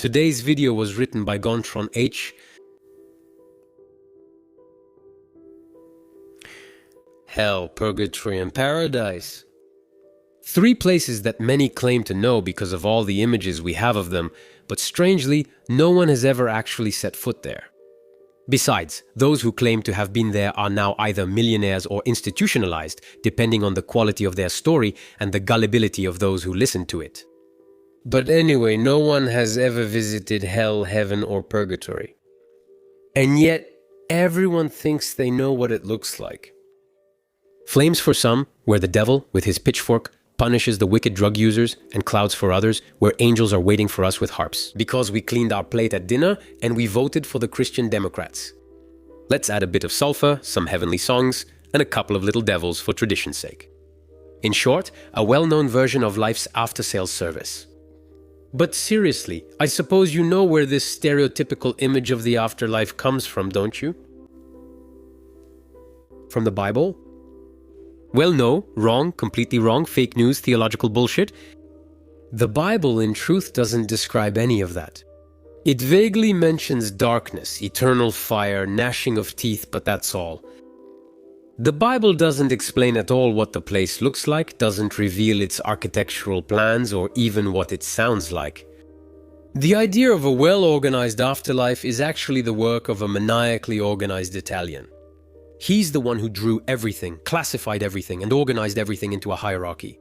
Today's video was written by Gontron H. Hell, Purgatory, and Paradise. Three places that many claim to know because of all the images we have of them, but strangely, no one has ever actually set foot there. Besides, those who claim to have been there are now either millionaires or institutionalized, depending on the quality of their story and the gullibility of those who listen to it. But anyway, no one has ever visited hell, heaven, or purgatory. And yet, everyone thinks they know what it looks like. Flames for some, where the devil, with his pitchfork, punishes the wicked drug users, and clouds for others, where angels are waiting for us with harps, because we cleaned our plate at dinner and we voted for the Christian Democrats. Let's add a bit of sulfur, some heavenly songs, and a couple of little devils for tradition's sake. In short, a well-known version of life's after-sales service. But seriously, I suppose you know where this stereotypical image of the afterlife comes from, don't you? From the Bible? Well, no, wrong, completely wrong, fake news, theological bullshit. The Bible, in truth, doesn't describe any of that. It vaguely mentions darkness, eternal fire, gnashing of teeth, but that's all. The Bible doesn't explain at all what the place looks like, doesn't reveal its architectural plans, or even what it sounds like. The idea of a well-organized afterlife is actually the work of a maniacally organized Italian. He's the one who drew everything, classified everything, and organized everything into a hierarchy.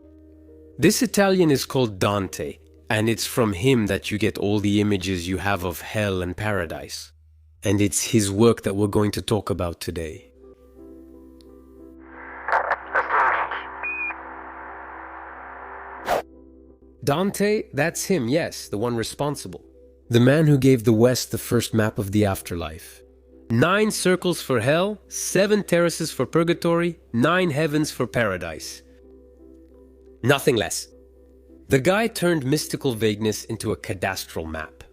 This Italian is called Dante, and it's from him that you get all the images you have of hell and paradise. And it's his work that we're going to talk about today. Dante, that's him, yes, the one responsible. The man who gave the West the first map of the afterlife. 9 circles for hell, 7 terraces for purgatory, 9 heavens for paradise. Nothing less. The guy turned mystical vagueness into a cadastral map.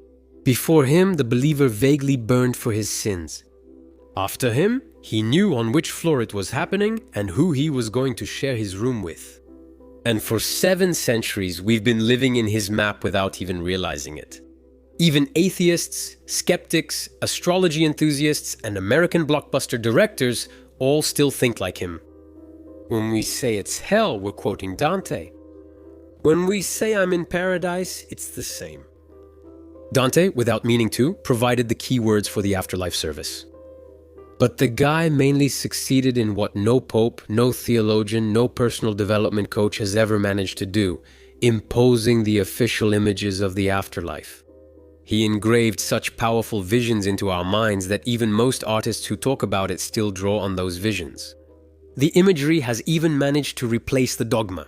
Before him, the believer vaguely burned for his sins. After him, he knew on which floor it was happening and who he was going to share his room with. And for 7 centuries, we've been living in his map without even realizing it. Even atheists, skeptics, astrology enthusiasts, and American blockbuster directors all still think like him. When we say it's hell, we're quoting Dante. When we say I'm in paradise, it's the same. Dante, without meaning to, provided the key words for the afterlife service. But the guy mainly succeeded in what no pope, no theologian, no personal development coach has ever managed to do, imposing the official images of the afterlife. He engraved such powerful visions into our minds that even most artists who talk about it still draw on those visions. The imagery has even managed to replace the dogma.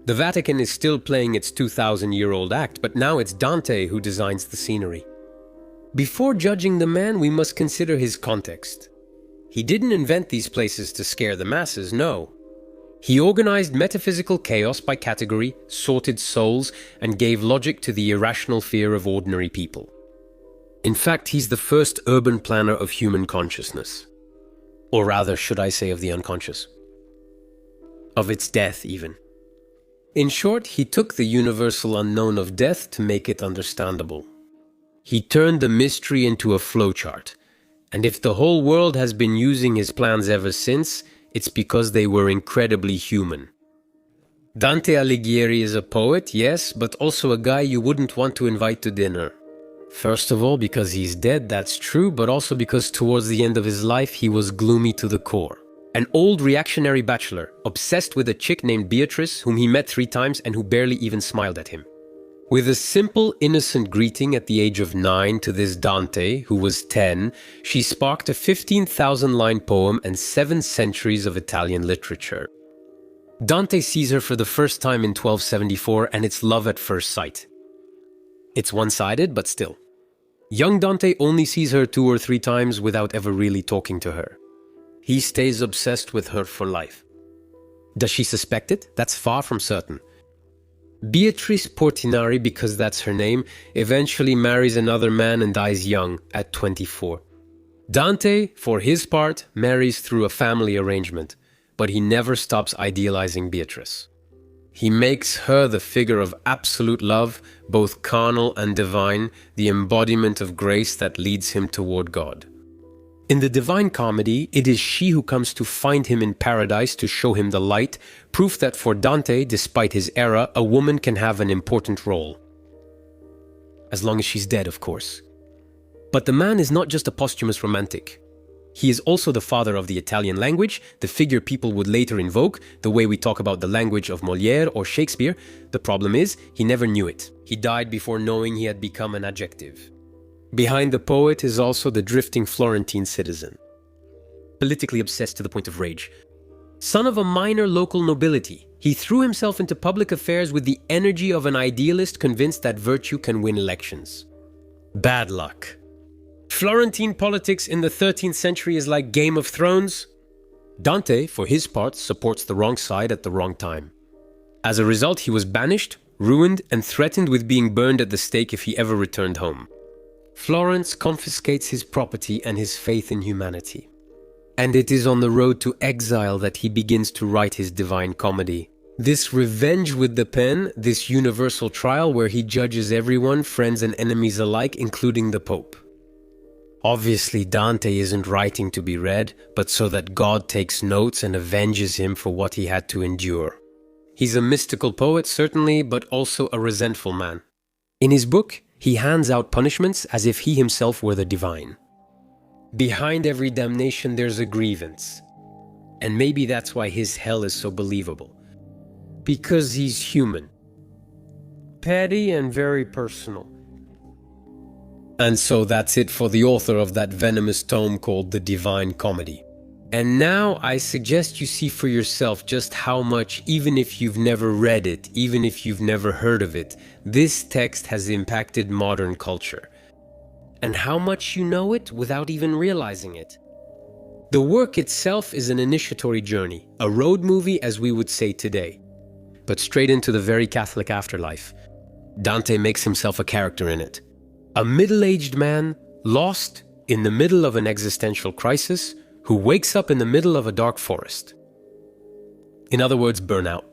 The Vatican is still playing its 2,000-year-old act, but now it's Dante who designs the scenery. Before judging the man, we must consider his context. He didn't invent these places to scare the masses, no. He organized metaphysical chaos by category, sorted souls, and gave logic to the irrational fear of ordinary people. In fact, he's the first urban planner of human consciousness. Or rather, should I say of the unconscious? Of its death, even. In short, he took the universal unknown of death to make it understandable. He turned the mystery into a flowchart. And if the whole world has been using his plans ever since, it's because they were incredibly human. Dante Alighieri is a poet, yes, but also a guy you wouldn't want to invite to dinner. First of all, because he's dead, that's true, but also because towards the end of his life, he was gloomy to the core. An old reactionary bachelor, obsessed with a chick named Beatrice, whom he met 3 times and who barely even smiled at him. With a simple, innocent greeting at the age of 9 to this Dante, who was 10, she sparked a 15,000-line poem and 7 centuries of Italian literature. Dante sees her for the first time in 1274, and it's love at first sight. It's one-sided, but still. Young Dante only sees her 2 or 3 times without ever really talking to her. He stays obsessed with her for life. Does she suspect it? That's far from certain. Beatrice Portinari, because that's her name, eventually marries another man and dies young, at 24. Dante, for his part, marries through a family arrangement, but he never stops idealizing Beatrice. He makes her the figure of absolute love, both carnal and divine, the embodiment of grace that leads him toward God. In the Divine Comedy, it is she who comes to find him in paradise to show him the light, proof that for Dante, despite his era, a woman can have an important role. As long as she's dead, of course. But the man is not just a posthumous romantic. He is also the father of the Italian language, the figure people would later invoke, the way we talk about the language of Molière or Shakespeare. The problem is, he never knew it. He died before knowing he had become an adjective. Behind the poet is also the drifting Florentine citizen, politically obsessed to the point of rage. Son of a minor local nobility, he threw himself into public affairs with the energy of an idealist convinced that virtue can win elections. Bad luck. Florentine politics in the 13th century is like Game of Thrones. Dante, for his part, supports the wrong side at the wrong time. As a result, he was banished, ruined, and threatened with being burned at the stake if he ever returned home. Florence confiscates his property and his faith in humanity. And it is on the road to exile that he begins to write his Divine Comedy. This revenge with the pen, this universal trial where he judges everyone, friends and enemies alike, including the Pope. Obviously, Dante isn't writing to be read, but so that God takes notes and avenges him for what he had to endure. He's a mystical poet, certainly, but also a resentful man. In his book, he hands out punishments as if he himself were the divine. Behind every damnation, there's a grievance. And maybe that's why his hell is so believable. Because he's human. Petty and very personal. And so that's it for the author of that venomous tome called The Divine Comedy. And now I suggest you see for yourself just how much, even if you've never read it, even if you've never heard of it, this text has impacted modern culture. And how much you know it without even realizing it. The work itself is an initiatory journey, a road movie as we would say today. But straight into the very Catholic afterlife. Dante makes himself a character in it. A middle-aged man, lost in the middle of an existential crisis, who wakes up in the middle of a dark forest. In other words, burnout.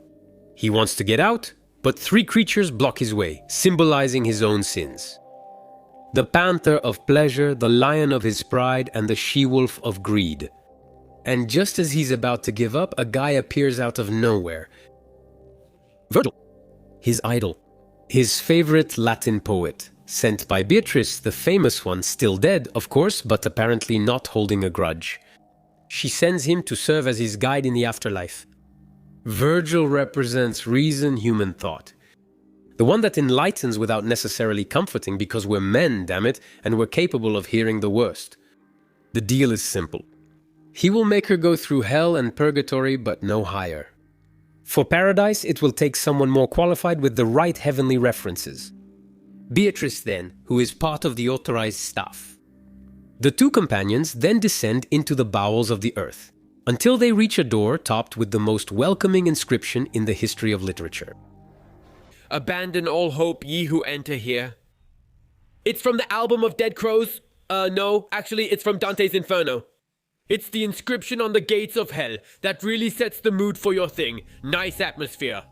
He wants to get out, but three creatures block his way, symbolizing his own sins. The panther of pleasure, the lion of his pride, and the she-wolf of greed. And just as he's about to give up, a guy appears out of nowhere. Virgil, his idol, his favorite Latin poet, sent by Beatrice, the famous one, still dead, of course, but apparently not holding a grudge. She sends him to serve as his guide in the afterlife. Virgil represents reason, human thought. The one that enlightens without necessarily comforting, because we're men, damn it, and we're capable of hearing the worst. The deal is simple. He will make her go through hell and purgatory, but no higher. For paradise, it will take someone more qualified with the right heavenly references. Beatrice, then, who is part of the authorized staff. The two companions then descend into the bowels of the earth, until they reach a door topped with the most welcoming inscription in the history of literature. Abandon all hope, ye who enter here. It's from the album of Dead Crows? No, actually it's from Dante's Inferno. It's the inscription on the gates of hell that really sets the mood for your thing. Nice atmosphere.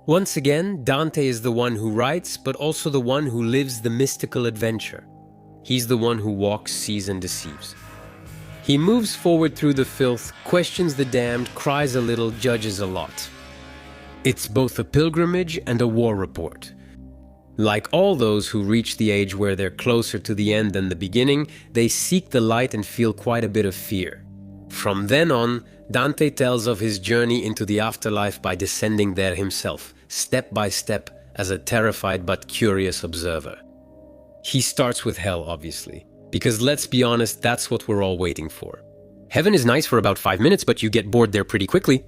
Once again, Dante is the one who writes, but also the one who lives the mystical adventure. He's the one who walks, sees, and deceives. He moves forward through the filth, questions the damned, cries a little, judges a lot. It's both a pilgrimage and a war report. Like all those who reach the age where they're closer to the end than the beginning, they seek the light and feel quite a bit of fear. From then on, Dante tells of his journey into the afterlife by descending there himself, step by step, as a terrified but curious observer. He starts with hell, obviously, because let's be honest, that's what we're all waiting for. Heaven is nice for about 5 minutes, but you get bored there pretty quickly.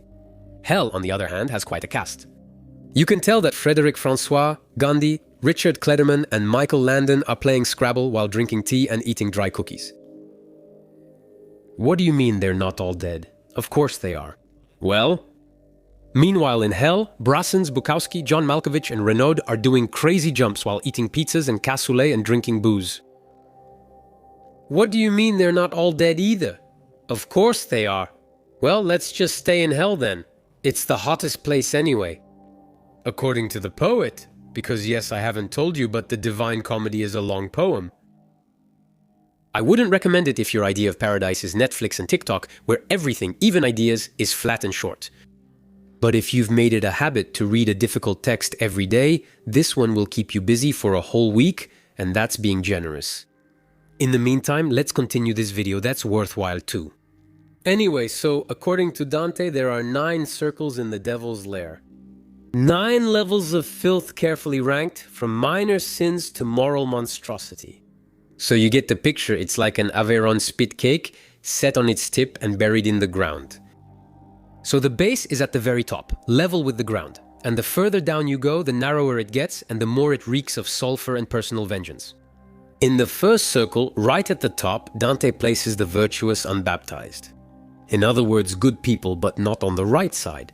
Hell, on the other hand, has quite a cast. You can tell that Frederic Francois, Gandhi, Richard Klederman, and Michael Landon are playing Scrabble while drinking tea and eating dry cookies. What do you mean they're not all dead? Of course they are. Well, meanwhile in hell, Brassens, Bukowski, John Malkovich, and Renaud are doing crazy jumps while eating pizzas and cassoulet and drinking booze. What do you mean they're not all dead either? Of course they are. Well, let's just stay in hell then. It's the hottest place anyway. According to the poet, because yes, I haven't told you, but the Divine Comedy is a long poem. I wouldn't recommend it if your idea of paradise is Netflix and TikTok, where everything, even ideas, is flat and short. But if you've made it a habit to read a difficult text every day, this one will keep you busy for a whole week, and that's being generous. In the meantime, let's continue this video, that's worthwhile too. Anyway, so according to Dante, there are 9 circles in the devil's lair. 9 levels of filth carefully ranked, from minor sins to moral monstrosity. So you get the picture, it's like an Aveyron spit cake, set on its tip and buried in the ground. So the base is at the very top, level with the ground, and the further down you go, the narrower it gets and the more it reeks of sulfur and personal vengeance. In the first circle, right at the top, Dante places the virtuous unbaptized. In other words, good people, but not on the right side.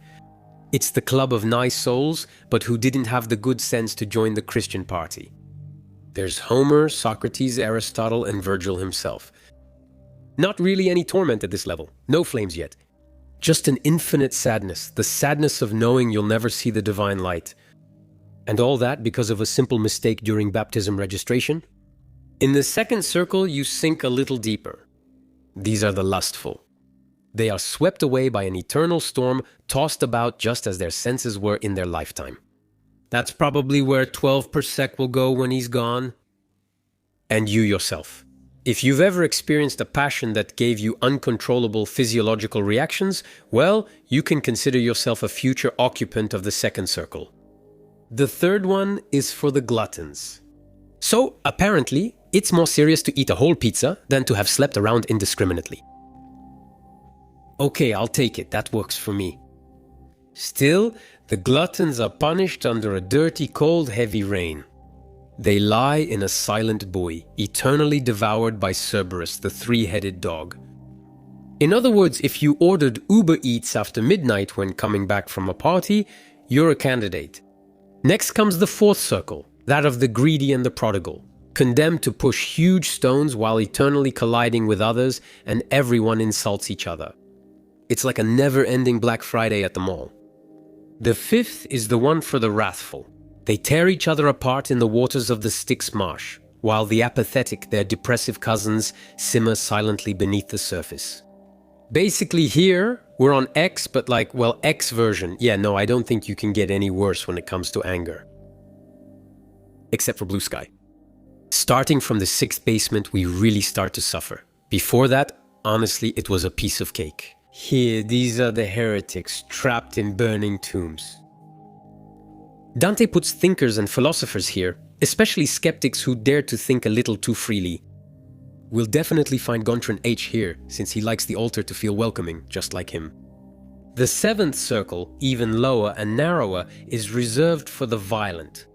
It's the club of nice souls, but who didn't have the good sense to join the Christian party. There's Homer, Socrates, Aristotle, and Virgil himself. Not really any torment at this level, no flames yet. Just an infinite sadness, the sadness of knowing you'll never see the divine light. And all that because of a simple mistake during baptism registration? In the second circle, you sink a little deeper. These are the lustful. They are swept away by an eternal storm, tossed about just as their senses were in their lifetime. That's probably where 12 per sec will go when he's gone. And you yourself. If you've ever experienced a passion that gave you uncontrollable physiological reactions, well, you can consider yourself a future occupant of the second circle. The third one is for the gluttons. So, apparently, it's more serious to eat a whole pizza than to have slept around indiscriminately. Okay, I'll take it, that works for me. Still, the gluttons are punished under a dirty, cold, heavy rain. They lie in a silent buoy, eternally devoured by Cerberus, the 3-headed dog. In other words, if you ordered Uber Eats after midnight when coming back from a party, you're a candidate. Next comes the fourth circle, that of the greedy and the prodigal, condemned to push huge stones while eternally colliding with others, and everyone insults each other. It's like a never-ending Black Friday at the mall. The fifth is the one for the wrathful. They tear each other apart in the waters of the Styx marsh, while the apathetic, their depressive cousins, simmer silently beneath the surface. Basically here, we're on X, but like, well, X version. Yeah, no, I don't think you can get any worse when it comes to anger. Except for Blue Sky. Starting from the 6th basement, we really start to suffer. Before that, honestly, it was a piece of cake. Here, these are the heretics trapped in burning tombs. Dante puts thinkers and philosophers here, especially skeptics who dare to think a little too freely. We'll definitely find Gontran H here, since he likes the altar to feel welcoming, just like him. The 7th circle, even lower and narrower, is reserved for the violent.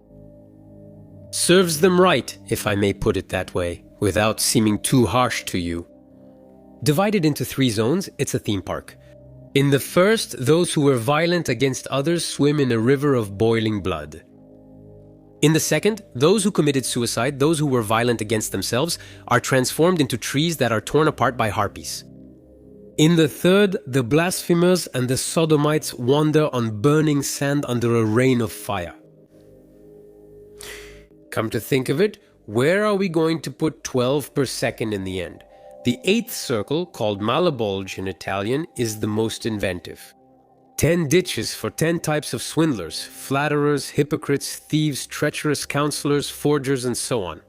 Serves them right, if I may put it that way, without seeming too harsh to you. Divided into 3 zones, it's a theme park. In the first, those who were violent against others swim in a river of boiling blood. In the second, those who committed suicide, those who were violent against themselves, are transformed into trees that are torn apart by harpies. In the third, the blasphemers and the sodomites wander on burning sand under a rain of fire. Come to think of it, where are we going to put 12 per second in the end? The 8th circle, called Malabolge in Italian, is the most inventive. 10 ditches for 10 types of swindlers, flatterers, hypocrites, thieves, treacherous counselors, forgers, and so on.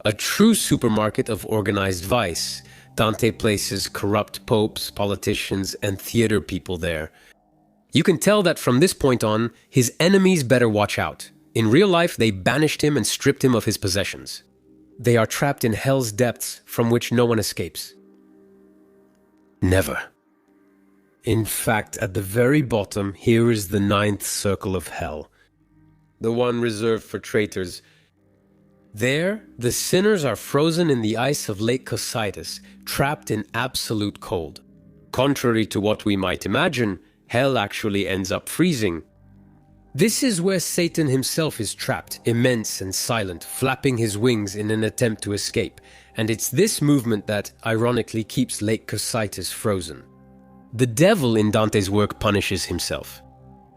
A true supermarket of organized vice. Dante places corrupt popes, politicians, and theater people there. You can tell that from this point on, his enemies better watch out. In real life, they banished him and stripped him of his possessions. They are trapped in hell's depths from which no one escapes. Never. In fact, at the very bottom, here is the 9th circle of hell. The one reserved for traitors. There, the sinners are frozen in the ice of Lake Cocytus, trapped in absolute cold. Contrary to what we might imagine, hell actually ends up freezing. This is where Satan himself is trapped, immense and silent, flapping his wings in an attempt to escape, and it's this movement that, ironically, keeps Lake Cocytus frozen. The devil in Dante's work punishes himself.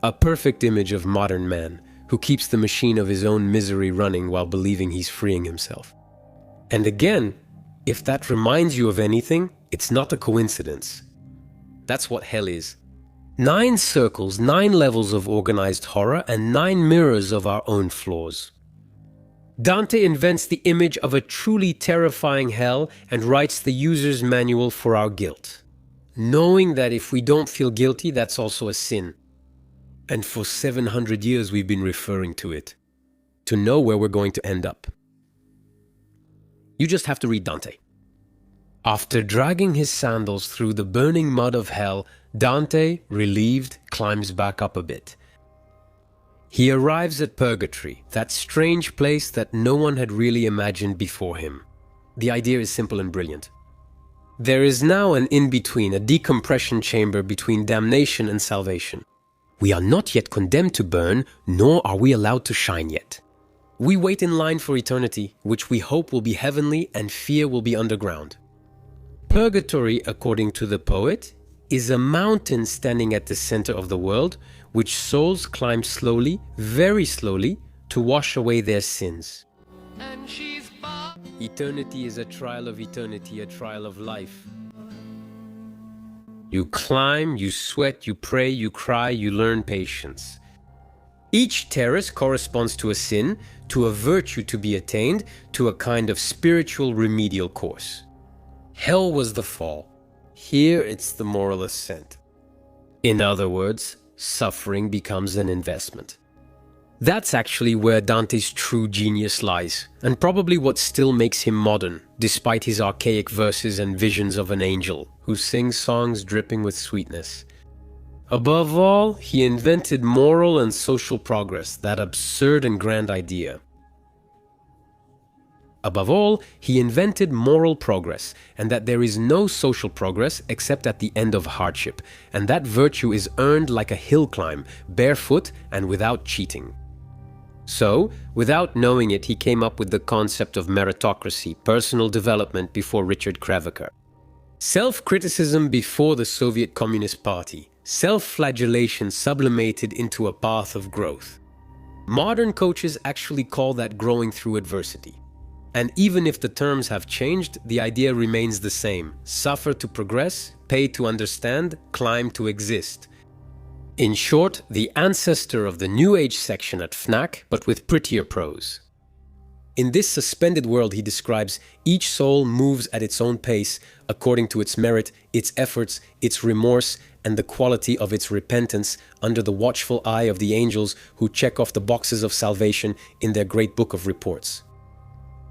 A perfect image of modern man who keeps the machine of his own misery running while believing he's freeing himself. And again, if that reminds you of anything, it's not a coincidence. That's what hell is. 9 circles, 9 levels of organized horror, and 9 mirrors of our own flaws. Dante invents the image of a truly terrifying hell and writes the user's manual for our guilt, knowing that if we don't feel guilty, that's also a sin. And for 700 years we've been referring to it, to know where we're going to end up. You just have to read Dante. After dragging his sandals through the burning mud of hell, Dante, relieved, climbs back up a bit. He arrives at Purgatory, that strange place that no one had really imagined before him. The idea is simple and brilliant. There is now an in-between, a decompression chamber between damnation and salvation. We are not yet condemned to burn, nor are we allowed to shine yet. We wait in line for eternity, which we hope will be heavenly and fear will be underground. Purgatory, according to the poet, is a mountain standing at the center of the world, which souls climb slowly, very slowly, to wash away their sins. Eternity is a trial of eternity, a trial of life. You climb, you sweat, you pray, you cry, you learn patience. Each terrace corresponds to a sin, to a virtue to be attained, to a kind of spiritual remedial course. Hell was the fall. Here it's the moral ascent. In other words, suffering becomes an investment. That's actually where Dante's true genius lies, and probably what still makes him modern, despite his archaic verses and visions of an angel who sings songs dripping with sweetness. Above all, he invented moral and social progress, that absurd and grand idea. Above all, he invented moral progress, and that there is no social progress except at the end of hardship, and that virtue is earned like a hill climb, barefoot and without cheating. So, without knowing it, he came up with the concept of meritocracy, personal development before Richard Kravaker. Self-criticism before the Soviet Communist Party, self-flagellation sublimated into a path of growth. Modern coaches actually call that growing through adversity. And even if the terms have changed, the idea remains the same. Suffer to progress, pay to understand, climb to exist. In short, the ancestor of the New Age section at Fnac, but with prettier prose. In this suspended world, he describes, each soul moves at its own pace, according to its merit, its efforts, its remorse, and the quality of its repentance, under the watchful eye of the angels who check off the boxes of salvation in their great book of reports.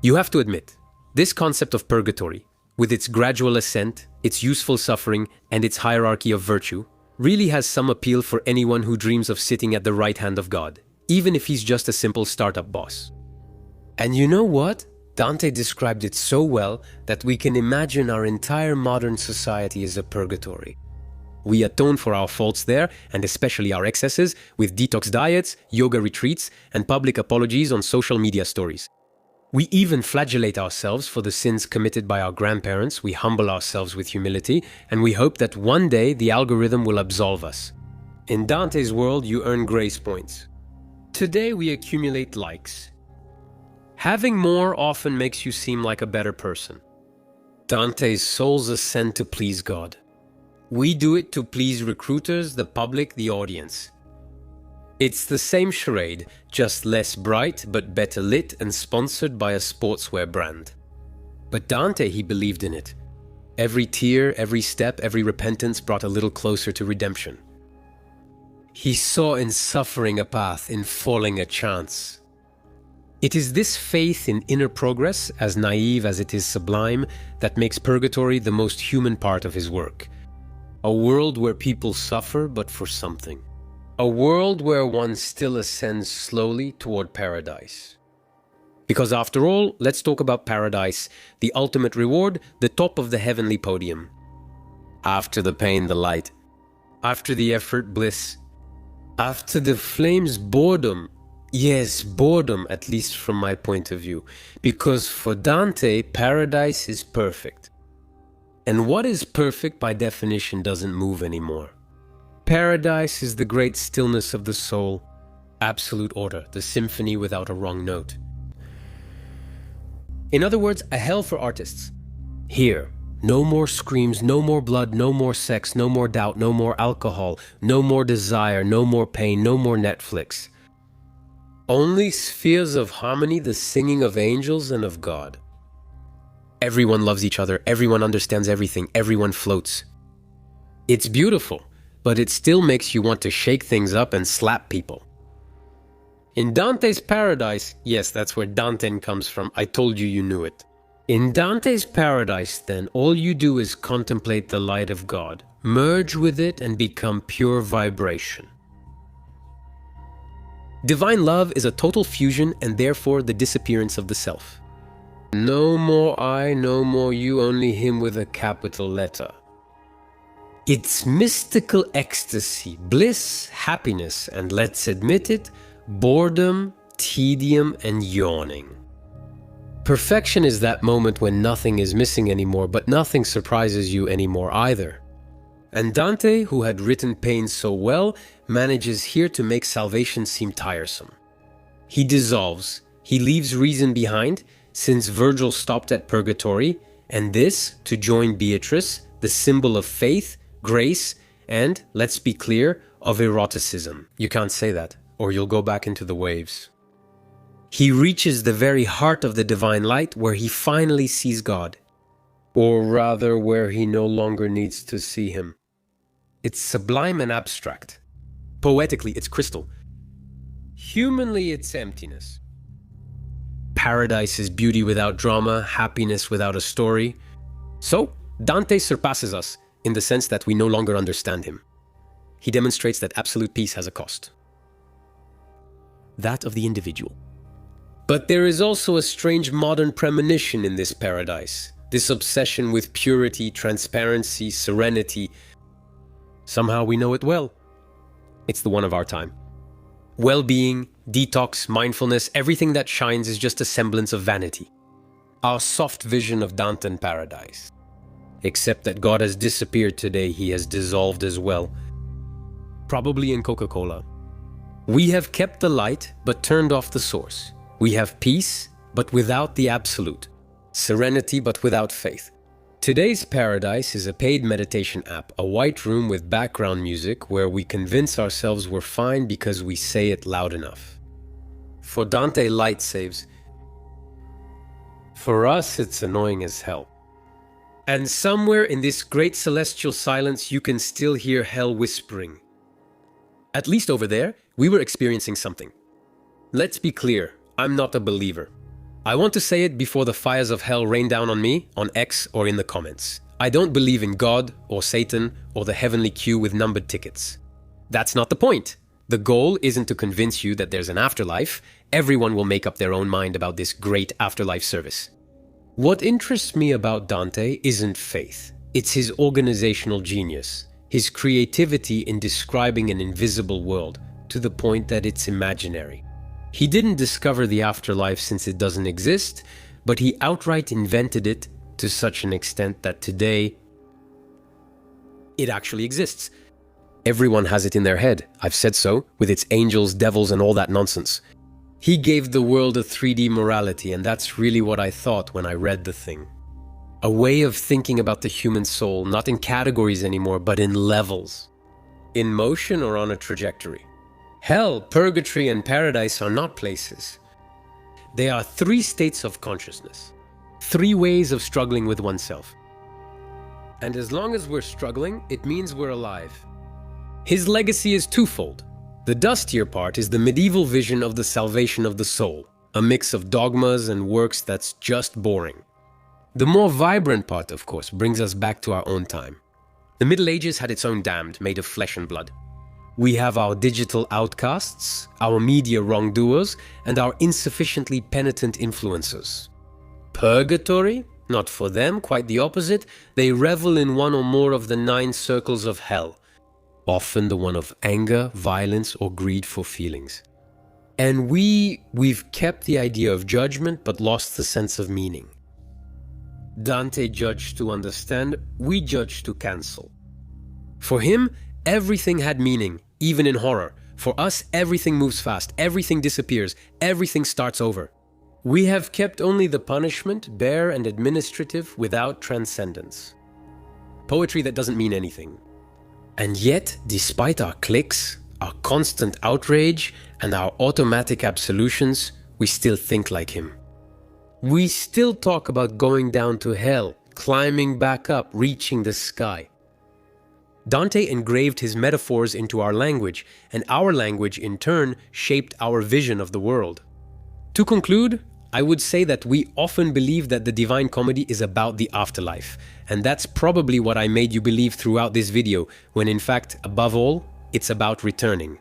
You have to admit, this concept of purgatory, with its gradual ascent, its useful suffering, and its hierarchy of virtue, really has some appeal for anyone who dreams of sitting at the right hand of God, even if he's just a simple startup boss. And you know what? Dante described it so well that we can imagine our entire modern society as a purgatory. We atone for our faults there, and especially our excesses, with detox diets, yoga retreats, and public apologies on social media stories. We even flagellate ourselves for the sins committed by our grandparents, we humble ourselves with humility, and we hope that one day the algorithm will absolve us. In Dante's world, you earn grace points. Today we accumulate likes. Having more often makes you seem like a better person. Dante's souls ascend to please God. We do it to please recruiters, the public, the audience. It's the same charade, just less bright but better lit and sponsored by a sportswear brand. But Dante, he believed in it. Every tear, every step, every repentance brought a little closer to redemption. He saw in suffering a path, in falling a chance. It is this faith in inner progress, as naive as it is sublime, that makes Purgatory the most human part of his work. A world where people suffer but for something. A world where one still ascends slowly toward paradise. Because after all, let's talk about paradise, the ultimate reward, the top of the heavenly podium. After the pain, the light. After the effort, bliss. After the flames, boredom. Yes, boredom, at least from my point of view. Because for Dante, paradise is perfect. And what is perfect by definition doesn't move anymore. Paradise is the great stillness of the soul, absolute order, the symphony without a wrong note. In other words, a hell for artists. Here, no more screams, no more blood, no more sex, no more doubt, no more alcohol, no more desire, no more pain, no more Netflix. Only spheres of harmony, the singing of angels and of God. Everyone loves each other, everyone understands everything, everyone floats. It's beautiful, but it still makes you want to shake things up and slap people. In Dante's Paradise, yes, that's where Dante comes from, I told you you knew it. In Dante's Paradise, then, all you do is contemplate the light of God, merge with it and become pure vibration. Divine love is a total fusion and therefore the disappearance of the self. No more I, no more you, only him with a capital letter. It's mystical ecstasy, bliss, happiness, and let's admit it, boredom, tedium, and yawning. Perfection is that moment when nothing is missing anymore, but nothing surprises you anymore either. And Dante, who had written pain so well, manages here to make salvation seem tiresome. He dissolves, he leaves reason behind, since Virgil stopped at Purgatory, and this to join Beatrice, the symbol of faith, grace, and, let's be clear, of eroticism. You can't say that, or you'll go back into the waves. He reaches the very heart of the divine light where he finally sees God. Or rather, where he no longer needs to see him. It's sublime and abstract. Poetically, it's crystal. Humanly, it's emptiness. Paradise is beauty without drama, happiness without a story. So, Dante surpasses us in the sense that we no longer understand him. He demonstrates that absolute peace has a cost. That of the individual. But there is also a strange modern premonition in this paradise. This obsession with purity, transparency, serenity. Somehow we know it well. It's the one of our time. Well-being, detox, mindfulness, everything that shines is just a semblance of vanity. Our soft vision of Dantean paradise. Except that God has disappeared today, he has dissolved as well. Probably in Coca-Cola. We have kept the light, but turned off the source. We have peace, but without the absolute. Serenity, but without faith. Today's paradise is a paid meditation app, a white room with background music where we convince ourselves we're fine because we say it loud enough. For Dante, light saves. For us, it's annoying as hell. And somewhere in this great celestial silence, you can still hear hell whispering. At least over there, we were experiencing something. Let's be clear, I'm not a believer. I want to say it before the fires of hell rain down on me, on X, or in the comments. I don't believe in God, or Satan, or the heavenly queue with numbered tickets. That's not the point. The goal isn't to convince you that there's an afterlife. Everyone will make up their own mind about this great afterlife service. What interests me about Dante isn't faith. It's his organizational genius, his creativity in describing an invisible world, to the point that it's imaginary. He didn't discover the afterlife since it doesn't exist, but he outright invented it to such an extent that today it actually exists. Everyone has it in their head, I've said so, with its angels, devils, and all that nonsense. He gave the world a 3D morality, and that's really what I thought when I read the thing. A way of thinking about the human soul, not in categories anymore, but in levels. In motion or on a trajectory. Hell, purgatory, and paradise are not places. They are 3 states of consciousness. 3 ways of struggling with oneself. And as long as we're struggling, it means we're alive. His legacy is twofold. The dustier part is the medieval vision of the salvation of the soul, a mix of dogmas and works that's just boring. The more vibrant part, of course, brings us back to our own time. The Middle Ages had its own damned, made of flesh and blood. We have our digital outcasts, our media wrongdoers, and our insufficiently penitent influencers. Purgatory? Not for them, quite the opposite. They revel in one or more of the 9 circles of hell. Often the one of anger, violence, or greed for feelings. And we've kept the idea of judgment but lost the sense of meaning. Dante judged to understand, we judge to cancel. For him, Everything had meaning, even in horror. For us, everything moves fast, everything disappears, everything starts over. We have kept only the punishment, bare and administrative, without transcendence. Poetry that doesn't mean anything. And yet, despite our clicks, our constant outrage, and our automatic absolutions, we still think like him. We still talk about going down to hell, climbing back up, reaching the sky. Dante engraved his metaphors into our language, and our language, in turn, shaped our vision of the world. To conclude, I would say that we often believe that the Divine Comedy is about the afterlife, and that's probably what I made you believe throughout this video, when in fact, above all, it's about returning.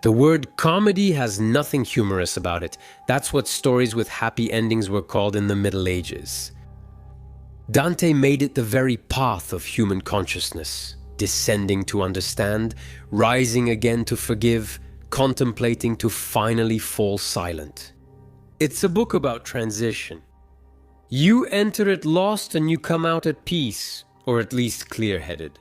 The word comedy has nothing humorous about it. That's what stories with happy endings were called in the Middle Ages. Dante made it the very path of human consciousness. Descending to understand, rising again to forgive, contemplating to finally fall silent. It's a book about transition. You enter it lost and you come out at peace, or at least clear-headed.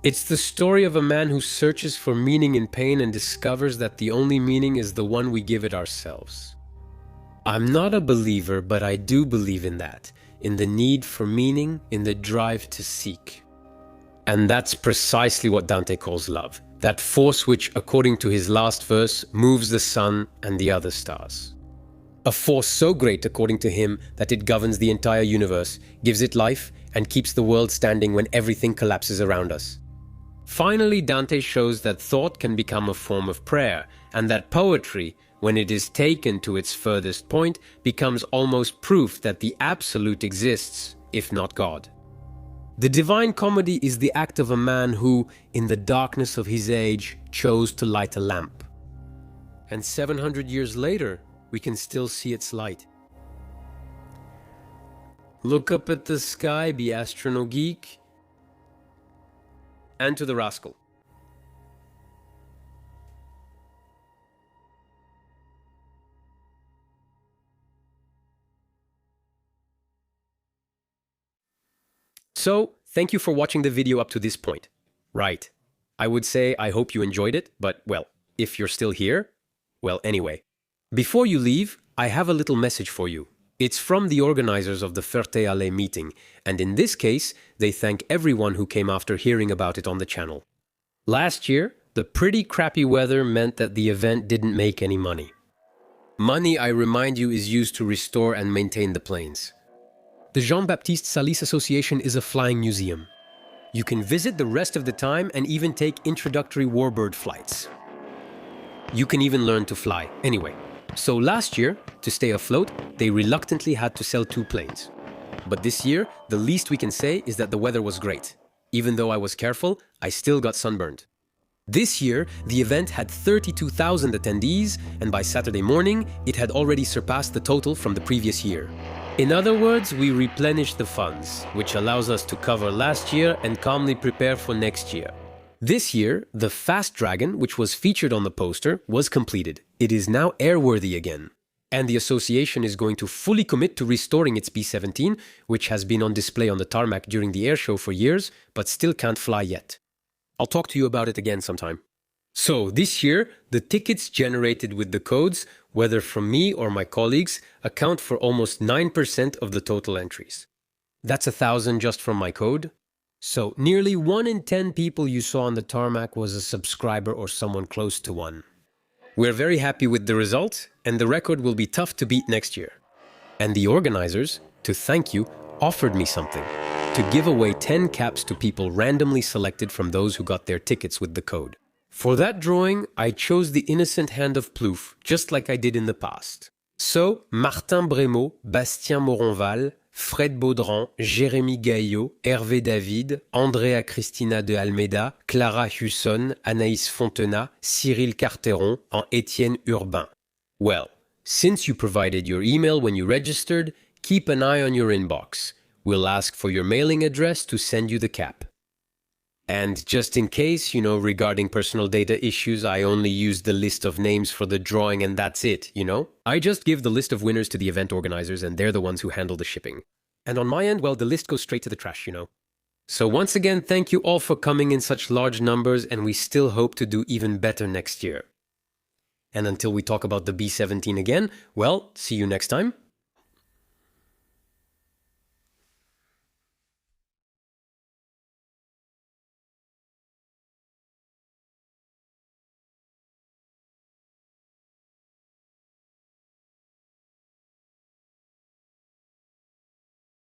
It's the story of a man who searches for meaning in pain and discovers that the only meaning is the one we give it ourselves. I'm not a believer, but I do believe in that, in the need for meaning, in the drive to seek. And that's precisely what Dante calls love, that force which, according to his last verse, moves the sun and the other stars. A force so great, according to him, that it governs the entire universe, gives it life, and keeps the world standing when everything collapses around us. Finally, Dante shows that thought can become a form of prayer, and that poetry, when it is taken to its furthest point, becomes almost proof that the Absolute exists, if not God. The Divine Comedy is the act of a man who, in the darkness of his age, chose to light a lamp. And 700 years later, we can still see its light. Look up at the sky, be astrono-geek, and to the rascal. So, thank you for watching the video up to this point. Right. I would say I hope you enjoyed it, but well, if you're still here, well, anyway. Before you leave, I have a little message for you. It's from the organizers of the Ferte Ale meeting, and in this case, they thank everyone who came after hearing about it on the channel. Last year, the pretty crappy weather meant that the event didn't make any money. Money, I remind you, is used to restore and maintain the planes. The Jean-Baptiste Salis Association is a flying museum. You can visit the rest of the time and even take introductory warbird flights. You can even learn to fly. Anyway, so last year, to stay afloat, they reluctantly had to sell 2 planes. But this year, the least we can say is that the weather was great. Even though I was careful, I still got sunburned. This year, the event had 32,000 attendees, and by Saturday morning, it had already surpassed the total from the previous year. In other words, we replenished the funds, which allows us to cover last year and calmly prepare for next year. This year, the Fast Dragon, which was featured on the poster, was completed. It is now airworthy again. And the association is going to fully commit to restoring its B-17, which has been on display on the tarmac during the air show for years, but still can't fly yet. I'll talk to you about it again sometime. So, this year, the tickets generated with the codes, whether from me or my colleagues, account for almost 9% of the total entries. That's 1,000 just from my code. So, nearly 1 in 10 people you saw on the tarmac was a subscriber or someone close to one. We're very happy with the result, and the record will be tough to beat next year. And the organizers, to thank you, offered me something. To give away 10 caps to people randomly selected from those who got their tickets with the code. For that drawing, I chose the innocent hand of Plouffe, just like I did in the past. So, Martin Brémaud, Bastien Moronval, Fred Baudran, Jérémy Gaillot, Hervé David, Andrea Cristina de Almeida, Clara Husson, Anaïs Fontenat, Cyril Carteron, and Étienne Urbain. Well, since you provided your email when you registered, keep an eye on your inbox. We'll ask for your mailing address to send you the cap. And just in case, regarding personal data issues, I only use the list of names for the drawing and that's it, I just give the list of winners to the event organizers and they're the ones who handle the shipping. And on my end, well, the list goes straight to the trash, So once again, thank you all for coming in such large numbers, and we still hope to do even better next year. And until we talk about the B-17 again, well, see you next time.